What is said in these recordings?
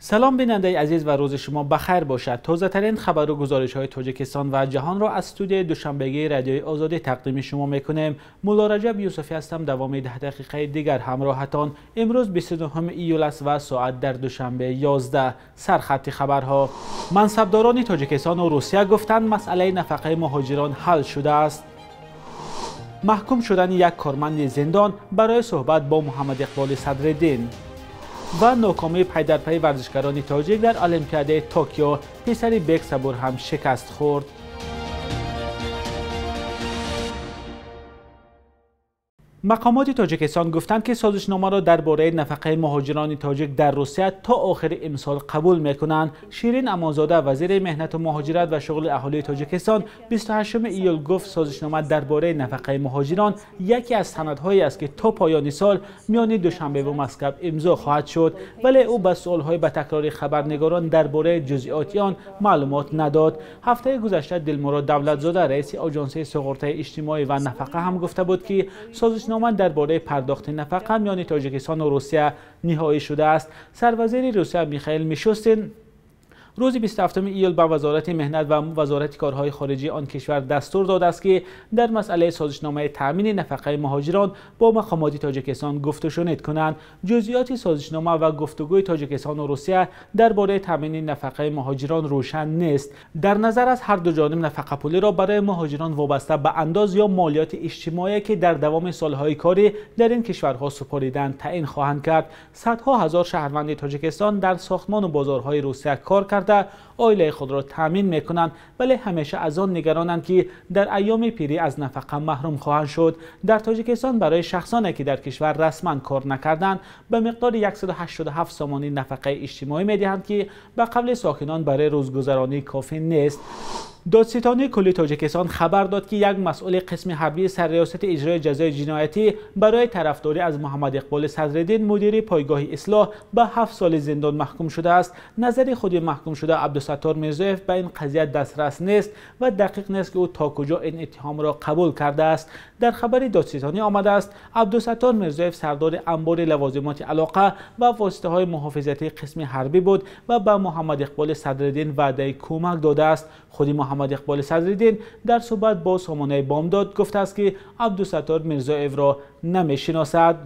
سلام بیننده عزیز و روز شما بخیر باشد. تازه ترین خبر و گزارش های تاجیکستان و جهان را از استودیوی دوشنبگی رادیوی آزادی تقدیم شما میکنیم. مولا رجب یوسفی هستم. دوام 10 دقیقه دیگر همراهتان. امروز 29 ایول است و ساعت در دوشنبه 11. سرخط خبرها. منصبداران تاجیکستان و روسیه گفتند مسئله نفقه مهاجران حل شده است. محکوم شدن یک کارمند زندان برای صحبت با محمد اقبال صدرالدین و ناکامی پی در پی ورزشکاران تاجیک در المپیاد توکیو. پسری بیک صبور هم شکست خورد. مقامات تاجیکستان گفتند که سازشنامه را درباره نفقه مهاجران تاجیک در روسیه تا آخر امسال قبول میکنند. شیرین امانزاده وزیر مهنت و مهاجرت و شغل اهالی تاجیکستان 28 ایول گفت سازشنامه درباره نفقه مهاجران یکی از سندهایی است که تا پایان سال میان دوشنبه و مسکو امضا خواهد شد، ولی او به سوالهای به تکرار خبرنگاران درباره جزئیات آن معلومات نداد. هفته گذشته دلمراد دولتزاده رئیس آژانس سقراط اجتماعی و نفقه هم گفته بود که سازشنامه درباره پرداخت نفقه میان تاجیکستان و روسیه نهایی شده است. سروزیر روسیه میخائیل میشوستین روز 27 ایول به وزارت مهنت و وزارت کارهای خارجی آن کشور دستور داده است که در مسئله سازشنامه تامین نفقه مهاجران با مقامات تاجیکستان گفت و شنید کنند. جزئیات سازشنامه و گفتگوی تاجیکستان و روسیه درباره تامین نفقه مهاجران روشن نیست. در نظر از هر دو جانب نفقه پولی را برای مهاجران وابسته به انداز یا مالیات اجتماعی که در دوام سالهای کاری در این کشورها سپاریدند تعیین خواهند کرد. صدها هزار شهروند تاجیکستان در ساختمان و بازارهای روسیه کار کرد آیله خود را تامین میکنند، ولی همیشه از آن نگرانند که در ایام پیری از نفقه محروم خواهند شد. در تاجیکستان برای شخصانی که در کشور رسما کار نکردند به مقدار 187 سامانی نفقه اجتماعی میدهند که به قول ساکنان برای روزگذرانی کافی نیست. دادستانی کلی تاجیکستان خبر داد که یک مسئول قسم حربی سرریاست اجرای جزای جنایتی برای طرفداری از محمد اقبال صدرالدین مدیر پایگاه اصلاح به 7 سال زندان محکوم شده است. نظر خود محکوم شده عبدالستار میرزایف به این قضیه دسترس نیست و دقیق نیست که او تا کجا این اتهام را قبول کرده است. در خبر دادستانی آمده است عبدالستار میرزایف سردار انبار لوازمات علاقه و واسطه های محافظتی قسم حربی بود و به محمد اقبال صدرالدین وعده کمک داده است. خود محمد اقبال صدرالدین در صحبت با سامانه بامداد گفته است که عبدالستار میرزایف را نمیشناسد.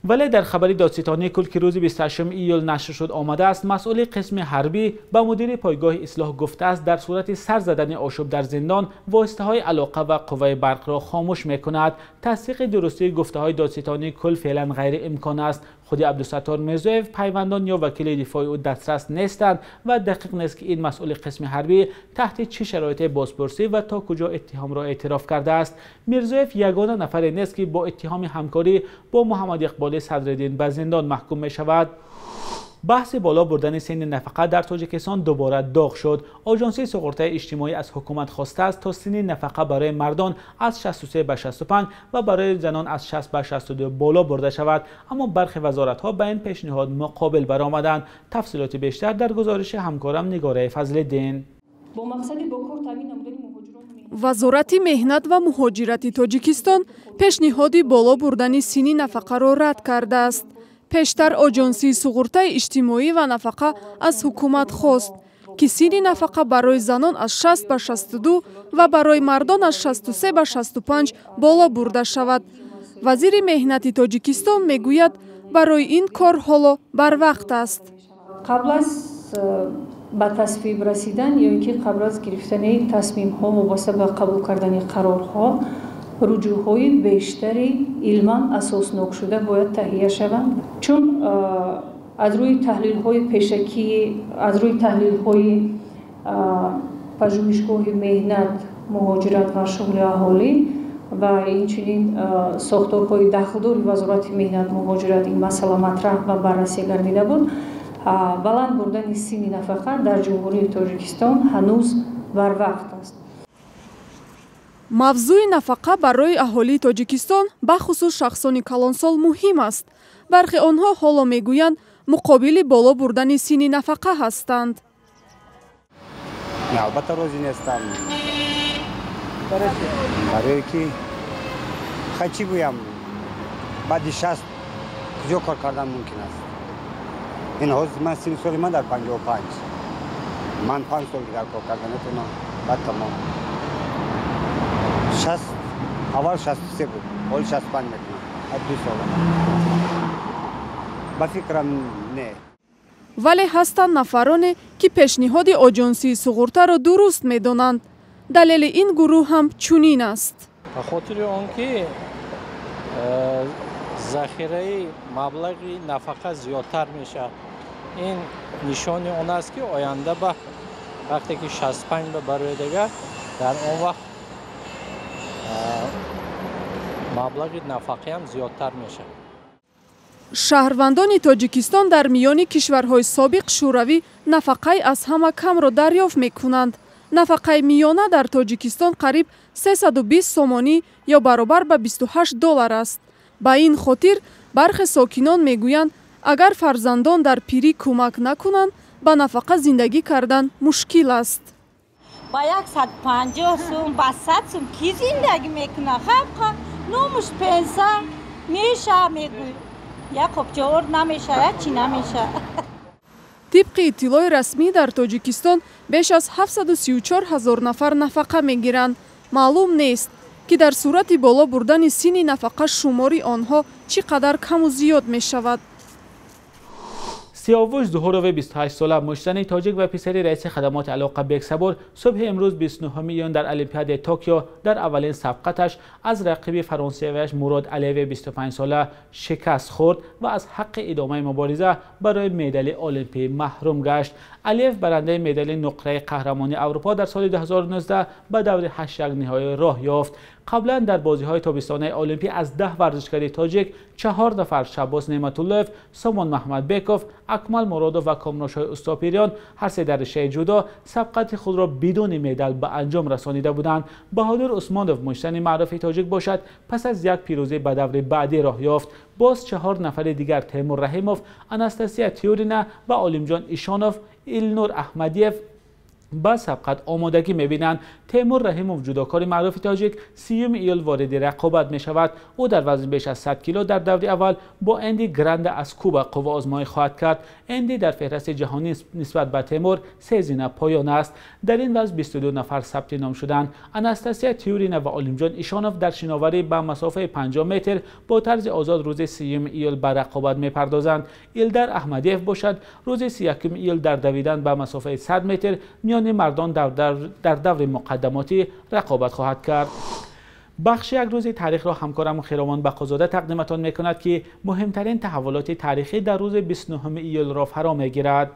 ولی در خبری دادستانی کل که روز 28 ایول نشر شد آمده است مسئول قسم حربی به مدیر پایگاه اصلاح گفته است در صورت سر زدن آشوب در زندان واسطه های علاقه و قوه برق را خاموش میکند. تصدیق درستی گفته های دادستانی کل فعلا غیر امکان است. خود عبدالستار میرزایف پیوندان یا وکیل دفاعی او دسترس نیستند و دقیق نیست که این مسئول قسم حربی تحت چه شرایط بازپرسی و تا کجا اتهام را اعتراف کرده است. میرزایف یگانه نفر نیست که با اتهام همکاری با محمد اقبال صدرالدین به زندان محکوم می شود. بحث بالا بردن سن نفقه در تاجیکستان دوباره داغ شد. آژانس سقراط اجتماعی از حکومت خواسته است تا سن نفقه برای مردان از 63 به 65 و برای زنان از 60 به 62 بالا برده شود، اما برخی وزارت‌ها به این پیشنهاد مقابل برآمدند. تفصیلات بیشتر در گزارش همکارم نگاره فضل‌الدین. با مقصد باکار تامین نمودن مهاجران وزارت مهنت و مهاجرت تاجیکستان پیشنهاد بالا بردن سن نفقه را رد کرده است. پیشتر آژانس سقراط اجتماعی و نفقه از حکومت خواست که سن نفقه برای زنان از 60 به 62 و برای مردان از 63 به 65 بالا برده شود. وزیر مهنت تاجیکستان میگوید برای این کار حالا بر وقت است. قبل از به تصویب رسیدن یا اینکه قبل از گرفتن تصمیم ها وابسته به قبول کردن قرارها رجوع‌های بیشتری علما اساسناک شده باید تهیه شوند، چون از روی تحلیل‌های پیشکی، از روی تحلیل‌های پژوهشگاه مهنت، مهاجرت و شغل اهالی و اینچنین ساختارهای داخلدار وزارت مهنت مهاجرت این مسئله مطرح و بررسی گردیده بود. بلند بردن سن نفقه در جمهوری تاجیکستان هنوز بر وقت است. موضوع نفقه برای اهالی تاجیکستان به خصوص شخصان کلانسال مهم است. برخی آنها حالا میگویند مقابل بالا بردن سن نفقه هستند. البته روزی نیستم. برای که خیلی گویم بعد 60 کجا کار کردن ممکن است. این حوز من 30 سال من در 55 من 5 سال دیگر کار کردن نتونم بعد تمام 60 اول 63 بود اول 65 میکنم 2 سال با فکرم نه. вале ҳастанд нафароне ки пешниҳоди оҷонсии суғуртаро дуруст медонанд. далели ин гурӯҳ ҳам чунин аст. ба хотири он ки захираи маблағи нафақа зиёдтар мешавад. ин нишони он аст ки оянда ба вақте ки 65 ба бароядаga дар он вақт маблағи нафақи ҳам зиёдтар мешавад. шаҳрвандони тоҷикистон дар миёни кишварҳои собиқ шӯравӣ нафақаи аз ҳама камро дарёфт мекунанд. нафақаи миёна дар тоҷикистон қариб 320 сомонӣ ё баробар ба $28 аст. ба ин хотир бархе сокинон мегӯянд агар фарзандон дар пирӣ кӯмак накунанд ба нафақа зиндагӣ кардан мушкил аст. با 150 сум با 100 сум ки зиндагӣ мекунад? хабқа номуш пенса меша мегӯй я қопчавор намеша я чи намеша. тибқи иттилои расмӣ дар тоҷикистон беш аз 734 000 нафар нафақа мегиранд. маълум нест ки дар сурати боло бурдани синни нафақа шумори онҳо чӣ қадар каму зиёд мешавад. سیاوش ظهورov 28 ساله مشتری تاجیک و پسر رئیس خدمات علاقه بیگ صبور صبح امروز 29 ایون در المپیاد توکیو در اولین سبقتش از رقیب فرانسویش مراد علیوی 25 ساله شکست خورد و از حق ادامه مبارزه برای مدال المپی محروم گشت. علیو برنده مدال نقره قهرمانی اروپا در سال 2019 به دور 8 نهایی راه یافت. قبلا در بازی‌های تابستانه المپی از 10 ورزشکار تاجیک 4 نفر شعباز نعمت‌الله‌اف، سامان محمد بیکوف، اکمل مرادوف و کامرانشاه استاپیریان هر سه در رشته جودو سبقت خود را بدون مدال به انجام رسانیده بودند. بهادر عثمانوف مشتری معروف تاجیک باشد پس از یک پیروزی به دور بعدی راه یافت. باز 4 نفر دیگر تیمور رحیموف، اناستاسیا تیورینا و علیمجان ایشانوف، ایلنور احمدیف با سبقت آمادگی می‌بینند. تیمور رحیموف جودوکار معروف تاجیک 30 ایول وارد رقابت می‌شود. او در وزن بیش از 100 کیلو در دور اول با اندی گراند از کوبا قوا آزمایی خواهد کرد. اندی در فهرست جهانی نسبت به تیمور 3 زینه پایان است. در این وزن 22 نفر ثبت نام شدند. اناستاسیا تیورینا و علیمجان ایشانوف در شناوری به مسافه 50 متر با طرز آزاد روز 30 ایول به رقابت می‌پردازند. ایلدر احمدیف باشد روز 31 ایول در دویدن به مسافه 100 متر میان مردان در دور مقدماتی رقابت خواهد کرد. بخش یک روز تاریخ را همکارم خیرامان بقازاده تقدیمتان میکند که مهمترین تحولات تاریخی در روز 29 ایول را فرا میگیرد.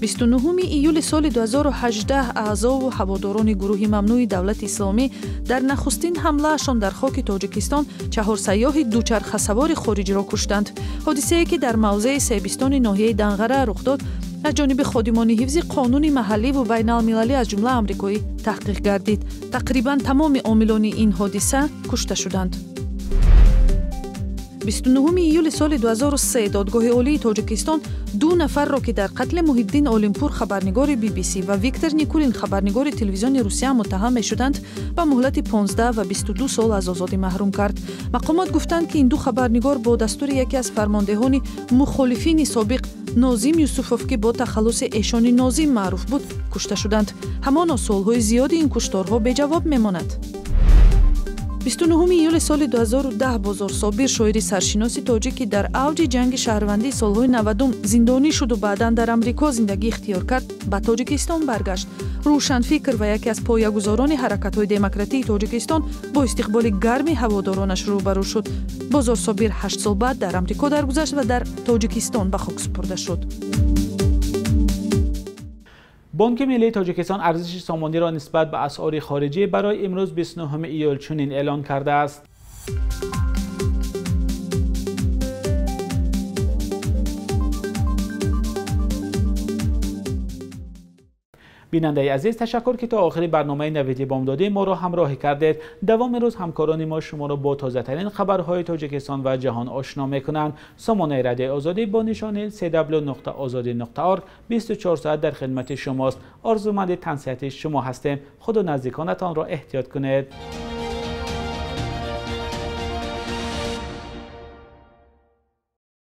29 июли соли 2018 аъзову ҳаводорони гурӯҳи мамнӯи давлати исломӣ дар нахустин ҳамлаашон дар хоки тоҷикистон чаҳорсайёҳи дучархасавори хориҷиро куштанд. ҳодисае ки дар мавзеи себистони ноҳияи данғара рух дод аз ҷониби ходимони ҳифзи қонуни маҳаллӣ ва байналмилалӣ аз ҷумла амрикоӣ таҳқиқ гардид. тақрибан тамоми омилони ин ҳодиса кушта шуданд. 29 июли соли 2003 додгоҳи олии тоҷикистон 2 нафарро ки дар қатли Муҳиддин Олимпур хабарнигори BBC ва Виктор Никулин хабарнигори телевизиони Русия муттаҳам мешуданд ба муҳлати 15 ва 22 сол аз озодӣ маҳрум кард. мақомот гуфтанд ки ин ду хабарнигор бо дастури яке аз фармондеҳони мухолифини собиқ Нозим Юсуфов ки бо тахаллуси эшони Нозим маъруф буд кушта шуданд. ҳамоно солҳои зиёди ин кушторҳо беҷавоб мемонад. 29 июли соли 2010 Бозор Собир шоири саршиноси тоҷик ки дар авҷи ҷанги шаҳрвандии солҳои 90 зиндонӣ шуду баъдан дар амрико зиндагӣ ихтиёр кард, ба Тоҷикистон баргашт. рӯшанфикр ва яке аз поягузорони ҳаракатҳои демократии Тоҷикистон бо истиқболи гарми ҳаводоронаш рӯбарӯ шуд. Бозор Собир 8 сол баъд дар амрико даргузашт ва дар Тоҷикистон ба хок супурда шуд. بانک ملی تاجیکستان ارزش سامانی را نسبت به اسعار خارجی برای امروز 29 ایول چنین اعلان کرده است. بیننده عزیز، تشکر که تا آخر برنامه نویدی بامدادی ما را همراهی کردید. دوام روز همکاران ما شما را با تازه ترین خبرهای تاجیکستان و جهان آشنا میکنند. سامانه رادیو آزادی با نشانی www.azadi.org 24 ساعت در خدمت شماست. آرزومند تنصیحات شما هستیم. خود و نزدیکانتان را احتیاط کنید.